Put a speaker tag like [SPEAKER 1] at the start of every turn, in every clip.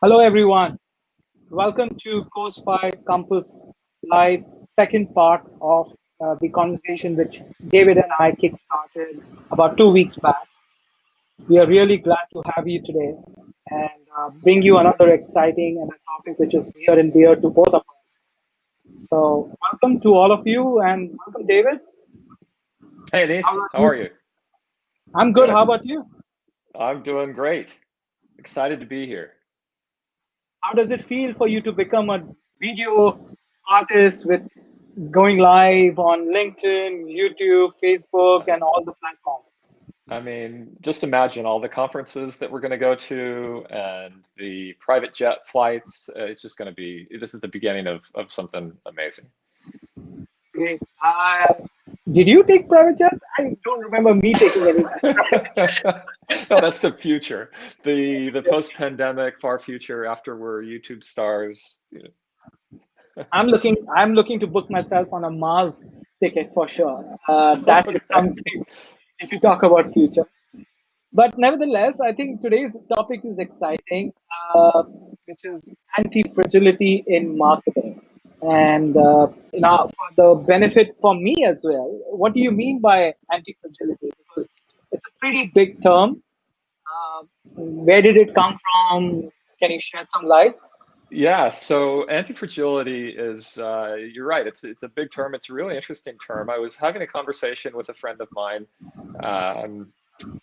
[SPEAKER 1] Hello, everyone. Welcome to Course 5 Campus Live, second part of the conversation which David and I kickstarted about 2 weeks back. We are really glad to have you today and bring you another exciting and a topic which is near and dear to both of us. So, welcome to all of you and welcome, David.
[SPEAKER 2] Hey,
[SPEAKER 1] How
[SPEAKER 2] Denise,
[SPEAKER 1] are
[SPEAKER 2] how are
[SPEAKER 1] you?
[SPEAKER 2] you?
[SPEAKER 1] I'm good. How
[SPEAKER 2] Good.
[SPEAKER 1] about you?
[SPEAKER 2] I'm doing great. Excited to be here.
[SPEAKER 1] How does it feel for you to become a video artist with going live on LinkedIn, YouTube, Facebook, and all the platforms?
[SPEAKER 2] I mean, just imagine all the conferences that we're going to go to and the private jet flights. It's just going to be, this is the beginning of something amazing.
[SPEAKER 1] Great. Did you take private jets? I don't remember me taking any private jet.
[SPEAKER 2] No, that's the future. The post-pandemic far future after we're YouTube stars.
[SPEAKER 1] I'm looking to book myself on a Mars ticket for sure. That is
[SPEAKER 2] Okay.
[SPEAKER 1] something if you talk about future. But nevertheless, I think today's topic is exciting, which is anti-fragility in marketing. And for the benefit for me as well, what do you mean by anti-fragility? Because it's a pretty big term. Where did it come from? Can you shed some light?
[SPEAKER 2] Yeah, so anti-fragility is, you're right, it's a big term. It's a really interesting term. I was having a conversation with a friend of mine, um,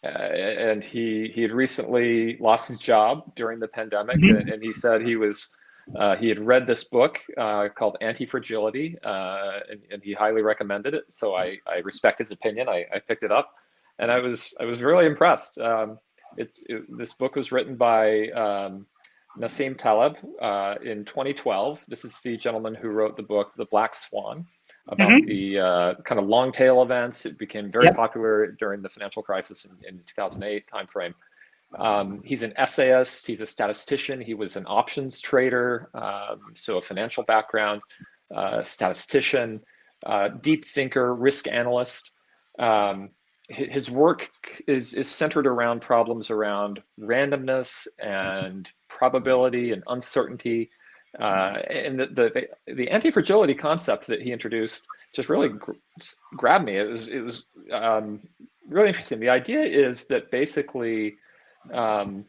[SPEAKER 2] and he had recently lost his job during the pandemic,
[SPEAKER 1] Mhm.
[SPEAKER 2] and he said he had read this book called Anti-Fragility, and he highly recommended it. So I respect his opinion. I picked it up, and I was really impressed. This book was written by Nassim Taleb in 2012. This is the gentleman who wrote the book The Black Swan, about
[SPEAKER 1] Mhm.
[SPEAKER 2] the kind of long tail events. It became very
[SPEAKER 1] Yep.
[SPEAKER 2] popular during the financial crisis in 2008 timeframe. He's an essayist, he's a statistician, he was an options trader, so a financial background, statistician, deep thinker, risk analyst. Um, his work is centered around problems around randomness and probability and uncertainty. And the anti-fragility concept that he introduced just really grabbed me. It was really interesting. The idea is that basically um,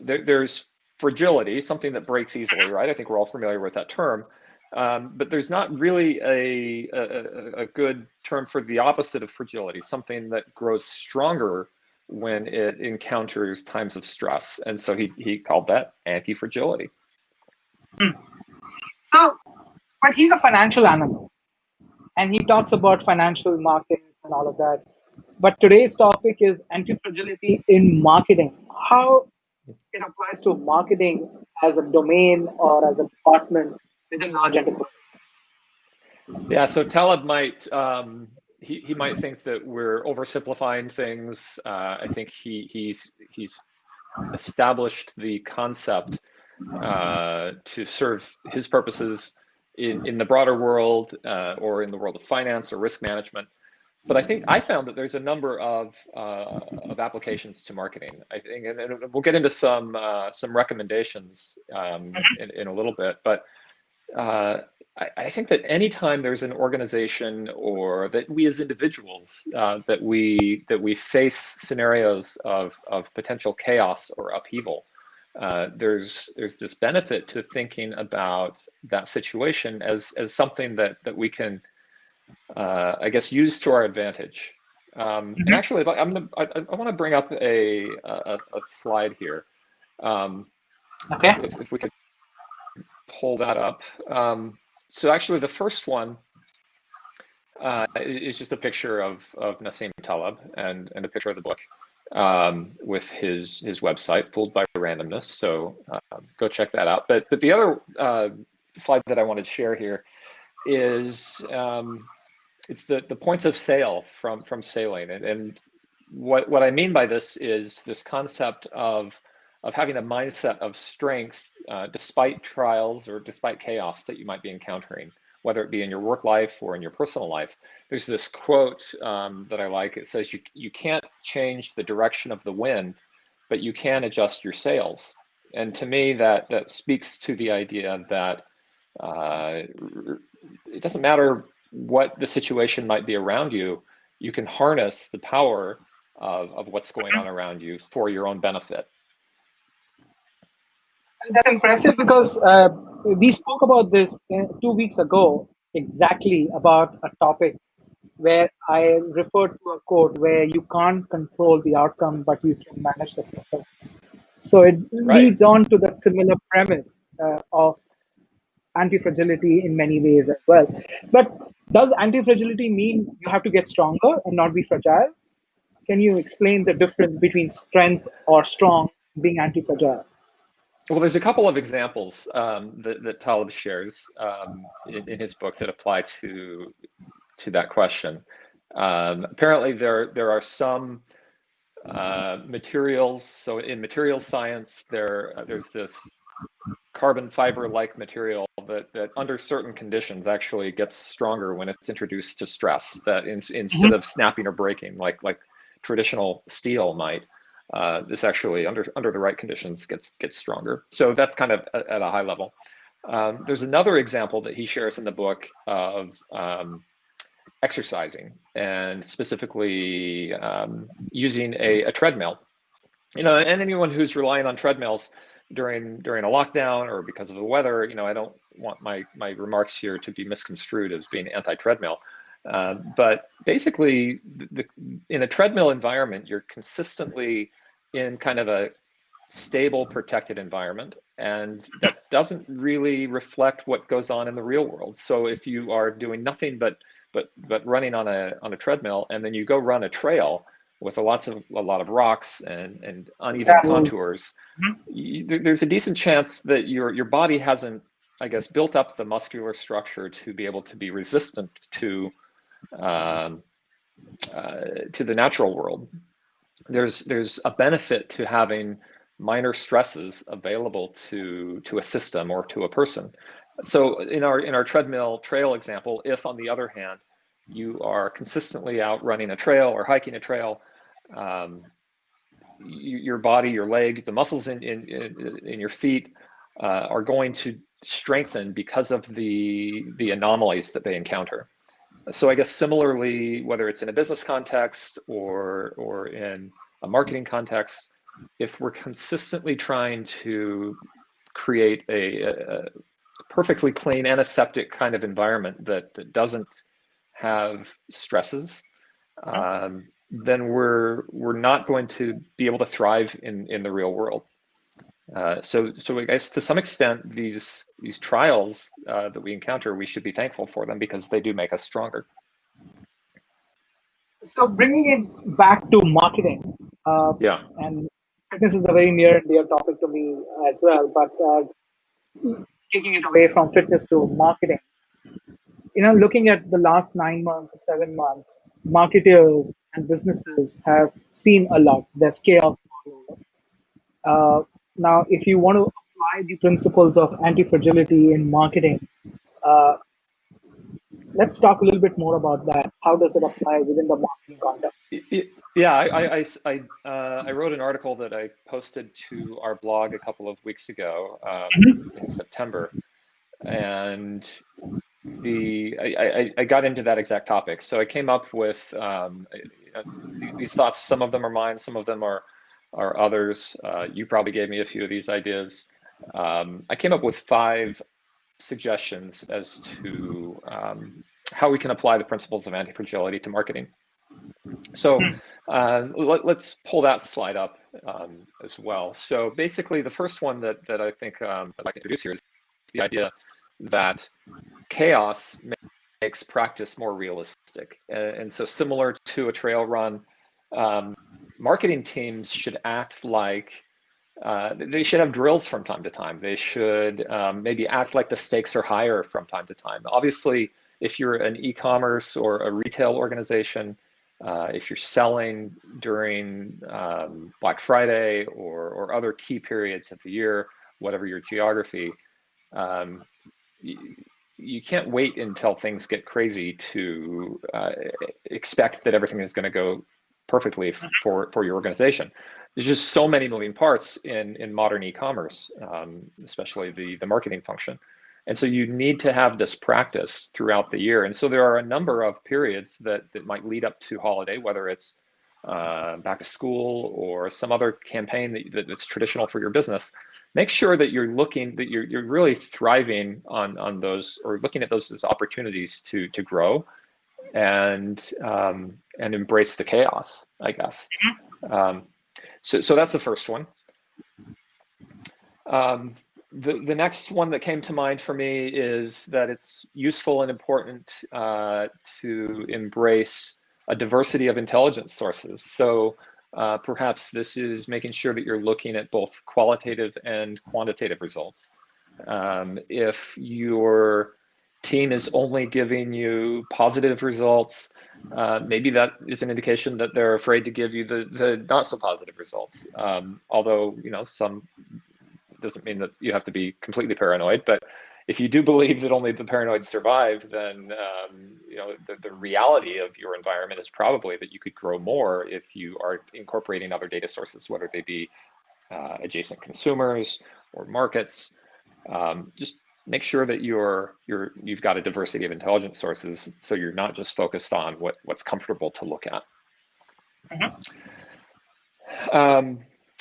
[SPEAKER 2] there's fragility, something that breaks easily, right? I think we're all familiar with that term. But there's not really a good term for the opposite of fragility, something that grows stronger when it encounters times of stress. And so he called that anti-fragility.
[SPEAKER 1] So, but he's a financial analyst, and he talks about financial markets and all of that. But today's topic is anti-fragility in marketing. How it applies to marketing as a domain or as a department within large enterprise.
[SPEAKER 2] Yeah, so Taleb might he might think that we're oversimplifying things. I think he's established the concept to serve his purposes in the broader world or in the world of finance or risk management. But I think I found that there's a number of applications to marketing. I think, and we'll get into some recommendations in a little bit. But uh, I think that anytime there's an organization or that we as individuals that we face scenarios of potential chaos or upheaval, there's this benefit to thinking about that situation as something that we can I guess use to our advantage. And
[SPEAKER 1] Mhm.
[SPEAKER 2] actually, I want to bring up a slide here. Um,
[SPEAKER 1] Okay.
[SPEAKER 2] if we could pull that up. So actually, the first one is just a picture of Nassim Taleb and a picture of the book with his website, Fooled by Randomness. So go check that out. But the other slide that I wanted to share here is it's the points of sale from sailing, and what I mean by this is this concept of having a mindset of strength despite trials or despite chaos that you might be encountering, whether it be in your work life or in your personal life. There's this quote that I like. It says, you can't change the direction of the wind, but you can adjust your sails. And to me, that speaks to the idea that it doesn't matter what the situation might be around you, you can harness the power of what's going on around you for your own benefit.
[SPEAKER 1] That's impressive because we spoke about this 2 weeks ago, exactly about a topic where I referred to a quote where you can't control the outcome, but you can manage the process. So it
[SPEAKER 2] Right.
[SPEAKER 1] leads on to that similar premise of anti-fragility in many ways as well. But does anti-fragility mean you have to get stronger and not be fragile? Can you explain the difference between strength or strong being anti-fragile?
[SPEAKER 2] Well, there's a couple of examples that Taleb shares in his book that apply to that question. Apparently, there are some materials. So in material science, there's this carbon fiber-like material that under certain conditions actually gets stronger when it's introduced to stress. That instead of snapping or breaking like traditional steel might, this actually under the right conditions gets stronger. So that's kind of at a high level. There's another example that he shares in the book of exercising, and specifically using a treadmill. And anyone who's relying on treadmills during a lockdown or because of the weather, I don't want my remarks here to be misconstrued as being anti-treadmill. But basically, in a treadmill environment, you're consistently in kind of a stable, protected environment, and that doesn't really reflect what goes on in the real world. So if you are doing nothing but running on a treadmill, and then you go run a trail with a lot of rocks and uneven contours, there's a decent chance that your body hasn't, I guess, built up the muscular structure to be able to be resistant to the natural world. There's a benefit to having minor stresses available to a system or to a person. So in our treadmill trail example, if on the other hand you are consistently out running a trail or hiking a trail, your body, your leg, the muscles in your feet are going to strengthen because of the anomalies that they encounter. So I guess similarly, whether it's in a business context or in a marketing context, if we're consistently trying to create a perfectly clean, antiseptic kind of environment that doesn't have stresses, then we're not going to be able to thrive in the real world. So I guess to some extent, these trials that we encounter, we should be thankful for them because they do make us stronger.
[SPEAKER 1] So bringing it back to marketing,
[SPEAKER 2] Yeah.
[SPEAKER 1] and fitness is a very near and dear topic to me as well, but taking it away from fitness to marketing, looking at the last 9 months or 7 months, marketers and businesses have seen a lot. There's chaos all over. Now, if you want to apply the principles of anti-fragility in marketing, uh, let's talk a little bit more about that. How does it apply within the marketing context?
[SPEAKER 2] Yeah, I wrote an article that I posted to our blog a couple of weeks ago in September, and I got into that exact topic. So I came up with these thoughts. Some of them are mine, some of them are others. You probably gave me a few of these ideas. I came up with 5 suggestions as to how we can apply the principles of anti-fragility to marketing. So let's pull that slide up as well. So basically, the first one that I think I'd like to introduce here is the idea that chaos makes practice more realistic. And so similar to a trail run, marketing teams should act like they should have drills from time to time. They should maybe act like the stakes are higher from time to time. Obviously, if you're an e-commerce or a retail organization, if you're selling during Black Friday or other key periods of the year, whatever your geography, you can't wait until things get crazy to expect that everything is going to go perfectly for your organization. There's just so many moving parts in modern e-commerce, especially the marketing function. And so you need to have this practice throughout the year. And so there are a number of periods that might lead up to holiday, whether it's back to school or some other campaign that's traditional for your business. Make sure that you're looking, that you're really thriving on those, or looking at those as opportunities to grow and embrace the chaos, I guess. So that's the first one. The next one that came to mind for me is that it's useful and important to embrace a diversity of intelligence sources. So perhaps this is making sure that you're looking at both qualitative and quantitative results. If your team is only giving you positive results, maybe that is an indication that they're afraid to give you the not so positive results. Although, some doesn't mean that you have to be completely paranoid, but if you do believe that only the paranoid survive, then the reality of your environment is probably that you could grow more if you are incorporating other data sources, whether they be adjacent consumers or markets. Just make sure that you've got a diversity of intelligence sources, so you're not just focused on what's comfortable to look at.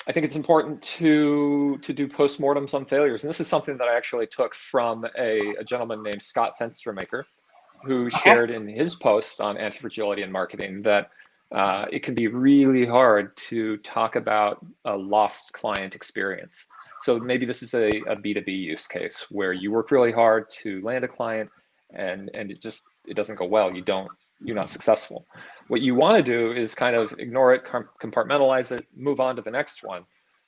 [SPEAKER 2] I think it's important to do postmortems on failures. And this is something that I actually took from a gentleman named Scott Fenstermaker, who shared in his post on anti-fragility and marketing that it can be really hard to talk about a lost client experience. So maybe this is a B2B use case where you work really hard to land a client and it doesn't go well. You're not successful. What you want to do is kind of ignore it, compartmentalize it, move on to the next one.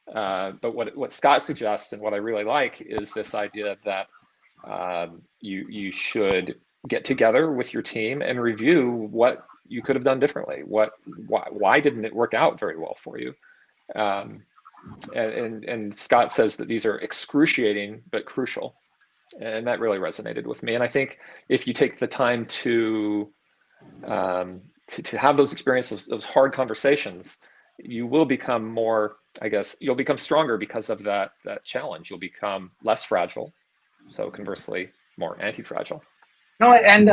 [SPEAKER 2] But what Scott suggests, and what I really like, is this idea that you should get together with your team and review what you could have done differently. Why didn't it work out very well for you? And Scott says that these are excruciating but crucial, and that really resonated with me. And I think if you take the time to have those experiences, those hard conversations, you will become more, I guess, you'll become stronger because of that challenge. You'll become less fragile, so conversely, more anti-fragile.
[SPEAKER 1] No, and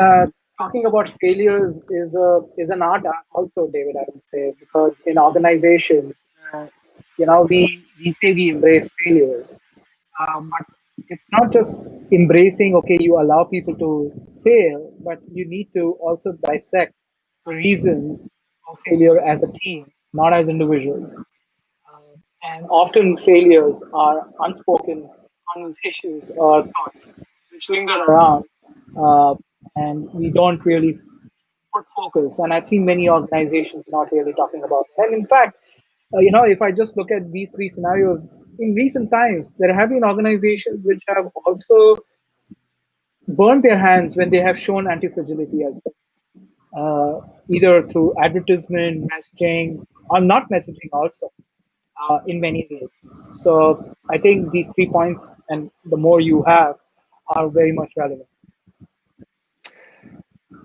[SPEAKER 1] talking about failures is an art also, David, I would say, because in organizations, we say we embrace failures, but it's not just embracing, okay, you allow people to fail, but you need to also dissect the reasons of failure as a team, not as individuals. And often failures are unspoken conversations or thoughts which linger around, uh, and we don't really put focus. And I've seen many organizations not really talking about it. And in fact, if I just look at these three scenarios, in recent times, there have been organizations which have also burned their hands when they have shown anti-fragility as well, either through advertisement, messaging, or not messaging also, in many ways. So I think these 3 points, and the more you have, are very much relevant.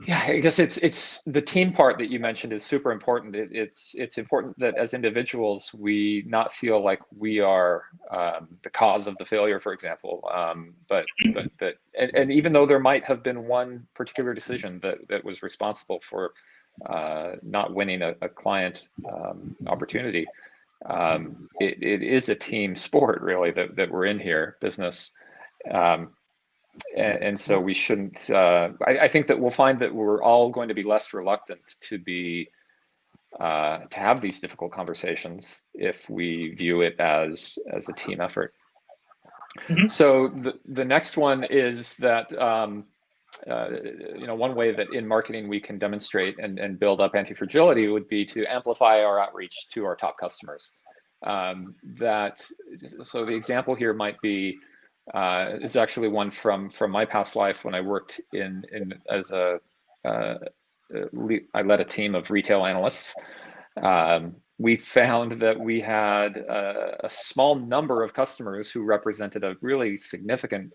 [SPEAKER 2] Yeah, I guess it's the team part that you mentioned is super important. It's important that as individuals we not feel like we are the cause of the failure, for example. But that and even though there might have been one particular decision that was responsible for not winning a client opportunity, it is a team sport, really, that we're in here, business. And so we shouldn't, I think that we'll find that we're all going to be less reluctant to have these difficult conversations if we view it as a team effort. So the next one is that, one way that in marketing we can demonstrate and build up anti-fragility would be to amplify our outreach to our top customers. So the example here might be, is actually one from my past life when I worked I led a team of retail analysts. We found that we had a small number of customers who represented a really significant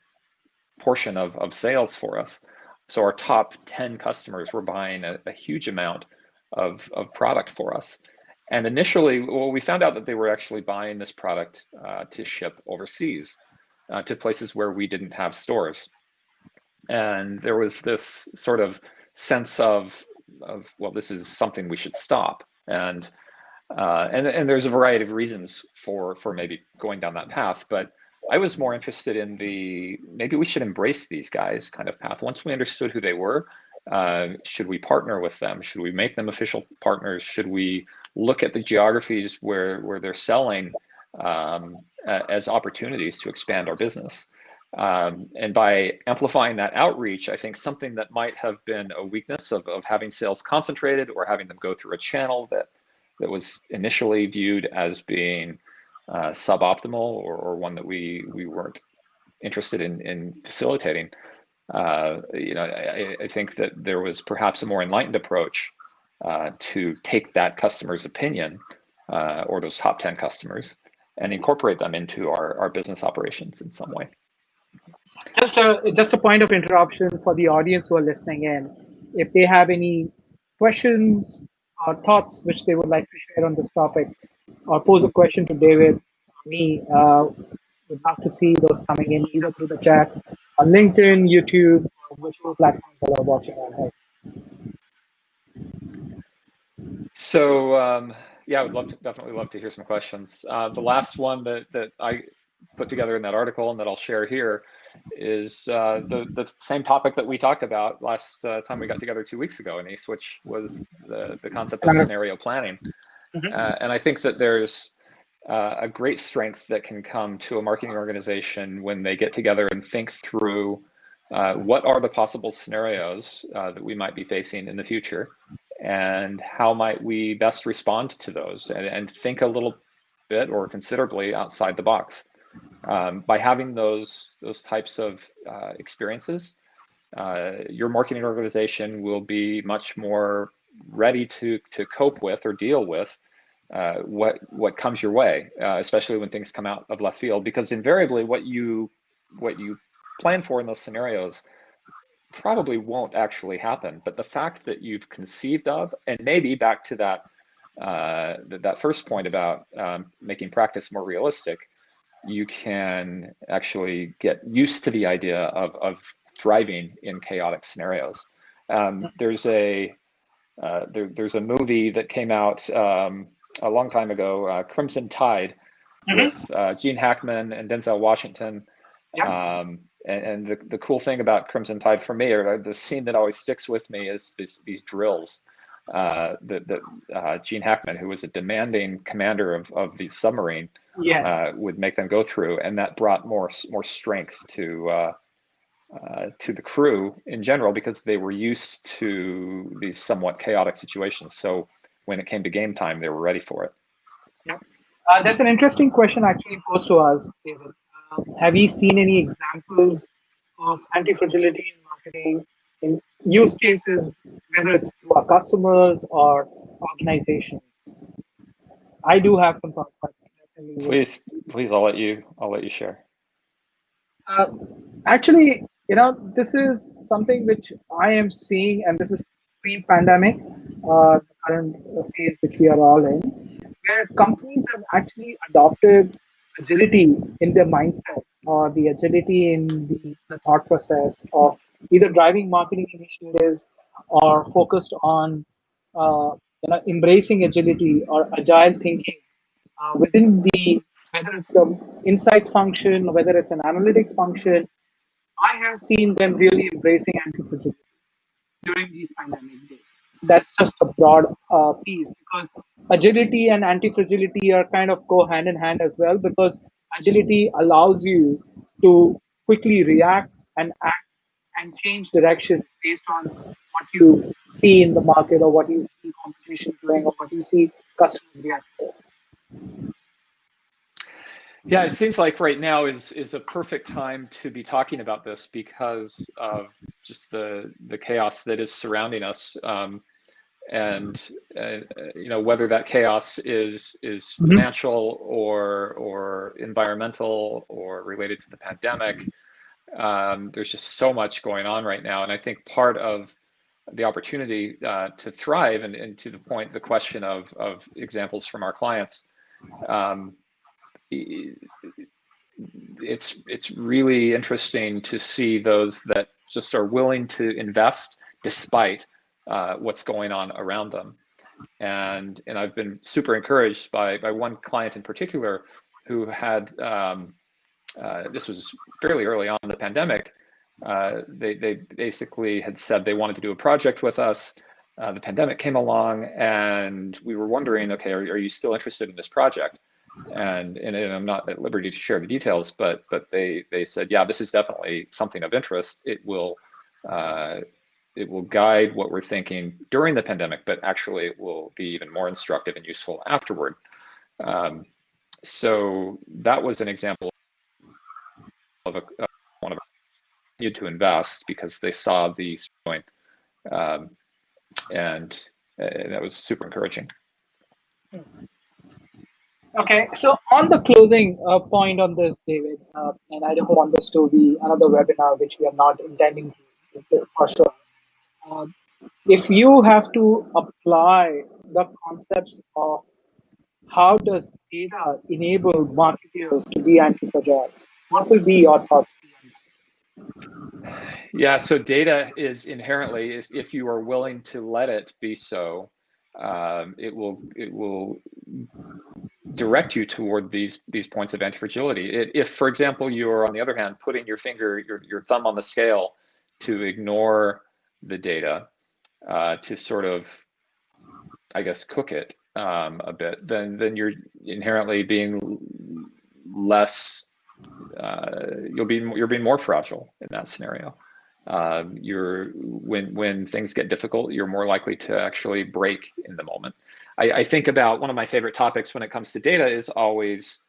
[SPEAKER 2] portion of sales for us. So our top 10 customers were buying a huge amount of product for us. And initially, well, we found out that they were actually buying this product to ship overseas to places where we didn't have stores. And there was this sort of sense of well, this is something we should stop. And there's a variety of reasons for maybe going down that path, but I was more interested in the maybe we should embrace these guys kind of path. Once we understood who they were, should we partner with them? Should we make them official partners? Should we look at the geographies where they're selling as opportunities to expand our business? And by amplifying that outreach, I think something that might have been a weakness of having sales concentrated or having them go through a channel that was initially viewed as being suboptimal or one that we weren't interested in facilitating. I think that there was perhaps a more enlightened approach to take that customer's opinion or those top 10 customers and incorporate them into our business operations in some way.
[SPEAKER 1] Just a point of interruption for the audience who are listening in. If they have any questions or thoughts which they would like to share on this topic, or pose a question to David or me, we'd love to see those coming in either through the chat on LinkedIn, YouTube, or whichever platform that are watching on.
[SPEAKER 2] So yeah, I would definitely love to hear some questions. The last one that I put together in that article and that I'll share here is the same topic that we talked about last time we got together 2 weeks ago, Anis, which was the concept of scenario planning. And I think that there's a great strength that can come to a marketing organization when they get together and think through what are the possible scenarios that we might be facing in the future, and how might we best respond to those, and think a little bit or considerably outside the box. By having those types of experiences, your marketing organization will be much more ready to cope with or deal with what comes your way, especially when things come out of left field, because invariably what you plan for in those scenarios probably won't actually happen. But the fact that you've conceived of, and maybe back to that that first point about making practice more realistic, you can actually get used to the idea of thriving in chaotic scenarios. There's a movie that came out a long time ago, Crimson Tide, with Gene Hackman and Denzel Washington. And the cool thing about Crimson Tide for me, or the scene that always sticks with me, is these drills that Gene Hackman, who was a demanding commander of the submarine, would make them go through, and that brought more strength to the crew in general, because they were used to these somewhat chaotic situations. So when it came to game time, they were ready for it.
[SPEAKER 1] There's an interesting question actually posed to us, David. Have you seen any examples of anti-fragility in marketing in use cases, whether it's to our customers or organizations? I do have some thoughts.
[SPEAKER 2] Please, I'll let you share.
[SPEAKER 1] Actually, this is something which I am seeing, and this is pre-pandemic, the current phase which we are all in, where companies have actually adopted agility in their mindset, or the agility in the thought process of either driving marketing initiatives or focused on embracing agility or agile thinking within whether it's the insights function or whether it's an analytics function. I have seen them really embracing anti-fragility during these pandemic days. That's just a broad piece, because agility and anti-fragility are kind of go hand in hand as well, because agility allows you to quickly react and act and change direction based on what you see in the market, or what you see competition doing, or what you see customers react to.
[SPEAKER 2] Yeah, it seems like right now is a perfect time to be talking about this, because of just the chaos that is surrounding us, and whether that chaos is financial or environmental or related to the pandemic. There's just so much going on right now, and I think part of the opportunity to thrive. And to the point, the question of examples from our clients, it's really interesting to see those that just are willing to invest despite what's going on around them. And I've been super encouraged by one client in particular who had, this was fairly early on in the pandemic, they basically had said they wanted to do a project with us. The pandemic came along and we were wondering, okay, are you still interested in this project? And I'm not at liberty to share the details, but they said, yeah, this is definitely something of interest. It will guide what we're thinking during the pandemic, but actually it will be even more instructive and useful afterward. So that was an example of one of needed to invest because they saw the point, and that was super encouraging.
[SPEAKER 1] Okay, so on the closing point on this, David, and I don't want this to be another webinar, which we are not intending to for sure. If you have to apply the concepts of how does data enable marketers to be anti-fragile, what will be your thoughts?
[SPEAKER 2] Yeah, so data is inherently, if you are willing to let it be so, it will direct you toward these points of anti-fragility. If, for example, you're on the other hand putting your finger, your thumb on the scale to ignore the data, to sort of, I guess, cook it a bit, then you're inherently being less. You're being more fragile in that scenario. When things get difficult, you're more likely to actually break in the moment. I think about one of my favorite topics when it comes to data is always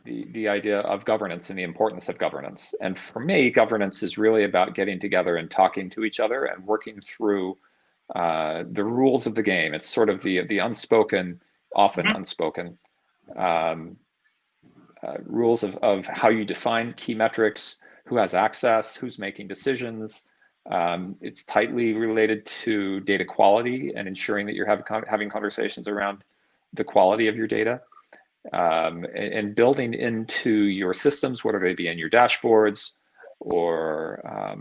[SPEAKER 2] the idea of governance and the importance of governance. And for me, governance is really about getting together and talking to each other and working through the rules of the game. It's sort of the unspoken, often unspoken rules of how you define key metrics, who has access, who's making decisions. It's tightly related to data quality and ensuring that you're having conversations around the quality of your data, and building into your systems, whether they be in your dashboards or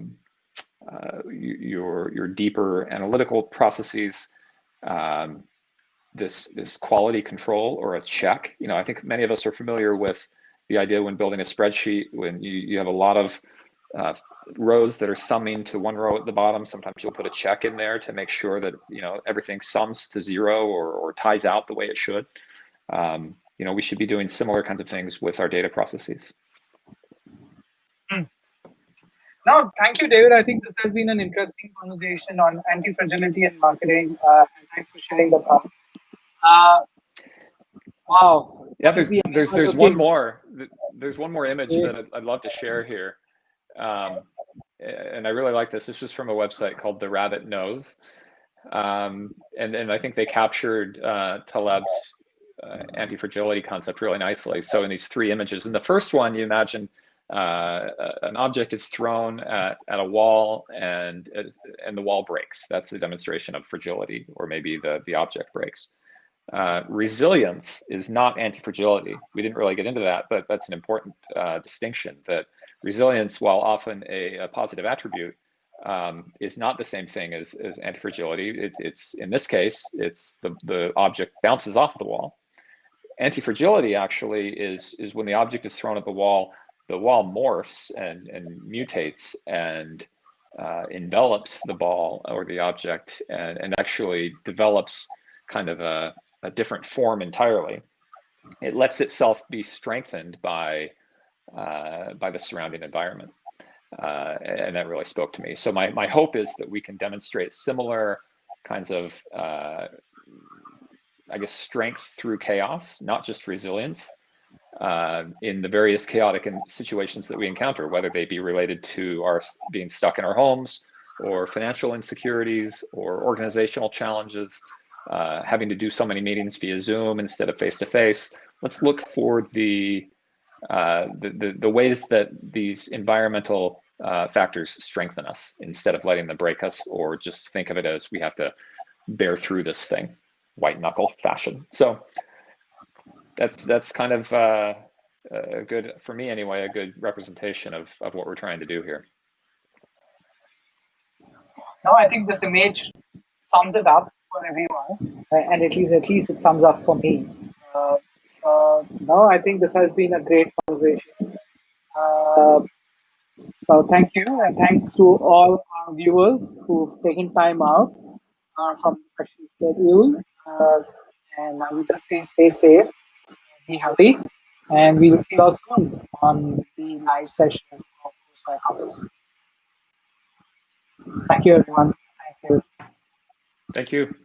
[SPEAKER 2] your deeper analytical processes, this quality control or a check. I think many of us are familiar with the idea when building a spreadsheet, when you have a lot of rows that are summing to one row at the bottom. Sometimes you'll put a check in there to make sure that everything sums to zero or ties out the way it should. We should be doing similar kinds of things with our data processes.
[SPEAKER 1] Now, thank you, David. I think this has been an interesting conversation on anti-fragility and marketing. And thanks for sharing the thoughts. Wow.
[SPEAKER 2] Yeah, there's one more. There's one more image that I'd love to share here. And I really like this. This was from a website called The Rabbit Knows. And I think they captured Taleb's anti-fragility concept really nicely. So in these three images, in the first one, you imagine an object is thrown at a wall and the wall breaks. That's the demonstration of fragility, or maybe the object breaks. Resilience is not anti-fragility. We didn't really get into that, but that's an important distinction, that resilience, while often a positive attribute, is not the same thing as anti-fragility. It's in this case, it's the object bounces off the wall. Anti-fragility actually is when the object is thrown at the wall morphs and mutates and envelops the ball or the object and actually develops kind of a different form entirely. It lets itself be strengthened by the surrounding environment. And that really spoke to me. So my hope is that we can demonstrate similar kinds of, I guess, strength through chaos, not just resilience, in the various chaotic situations that we encounter, whether they be related to our being stuck in our homes, or financial insecurities, or organizational challenges, having to do so many meetings via Zoom instead of face-to-face. Let's look for the ways that these environmental factors strengthen us instead of letting them break us, or just think of it as we have to bear through this thing, white knuckle fashion. So that's kind of a good, for me anyway, a good representation of what we're trying to do here.
[SPEAKER 1] No, I think this image sums it up for everyone, and at least it sums up for me. No, I think this has been a great conversation. Uh, so thank you, and thanks to all our viewers who've taken time out from the question schedule. And I will just say, stay safe, be happy, and we will see you all soon on the live sessions of Postback. Thank you, everyone. Thank you.
[SPEAKER 2] Thank you.